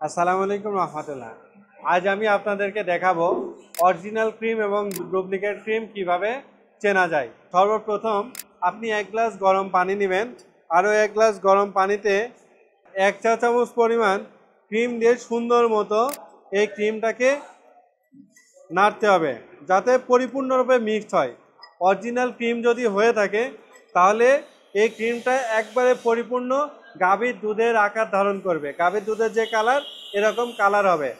আসসালামু আলাইকুম রহমতুল্লাহ। আজ আমি আপনাদেরকে দেখাবো অরিজিনাল ক্রিম এবং ডুপ্লিকেট ক্রিম কিভাবে চেনা যায়। সর্বপ্রথম আপনি 1 গ্লাস গরম পানি নেবেন। আরও 1 গ্লাস গরম পানিতে 1 চা চামচ পরিমাণ ক্রিম দিয়ে সুন্দর মতো এই ক্রিমটাকে নাড়তে হবে যাতে পরিপূর্ণরূপে মিক্সড হয়। অরিজিনাল ক্রিম যদি হয়ে থাকে তাহলে এই ক্রিমটা একবারে পরিপূর্ণ গাভীর দুধের আকার ধারণ করবে। গাভীর দুধের যে কালার, এরকম কালার হবে।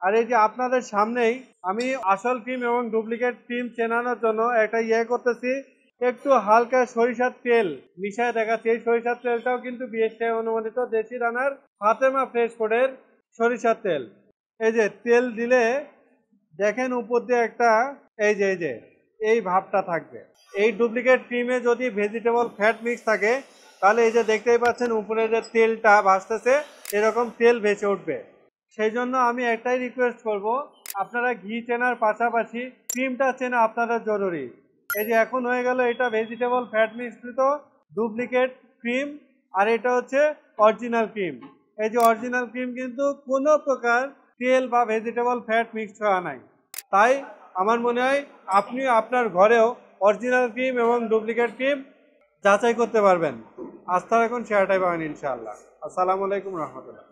আর এই যে আপনাদের সামনেই আমি আসল ক্রিম এবং ডুপ্লিকেট ক্রিম চেনানোর জন্য একটা করতেছি, একটু হালকা সরিষার তেল মিশিয়ে দেখাচ্ছি। এই সরিষার তেলটাও কিন্তু বিএসটিআই অনুমোদিত দেশি দানার ফাতেমা ফ্রেশ ফুডের সরিষার তেল। এই যে তেল দিলে দেখেন উপর দিয়ে একটা এই যে এই ভাবটা থাকবে। এই ডুপ্লিকেট ক্রিমে যদি ভেজিটেবল ফ্যাট মিক্স থাকে তাহলে এই যে দেখতেই পাচ্ছেন উপরে যে তেলটা ভাসতেছে, এরকম তেল ভেসে উঠবে। সেই জন্য আমি একটাই রিকোয়েস্ট করব, আপনারা ঘি চেনার পাশাপাশি ক্রিমটা চেনা আপনাদের জরুরি। এই যে এখন হয়ে গেল এটা ভেজিটেবল ফ্যাট মিশ্রিত ডুপ্লিকেট ক্রিম, আর এটা হচ্ছে অরিজিনাল ক্রিম। এই যে অরিজিনাল ক্রিম কিন্তু কোনো প্রকার তেল বা ভেজিটেবল ফ্যাট মিক্স করা নাই। তাই আমার মনে হয় আপনি আপনার ঘরেও অরিজিনাল ক্রিম এবং ডুপ্লিকেট ক্রিম যাচাই করতে পারবেন। আস্থা রাখুন, শেয়ারটাই পাবেন ইনশাআল্লাহ। আসসালামু আলাইকুম রহমতুল্লাহ।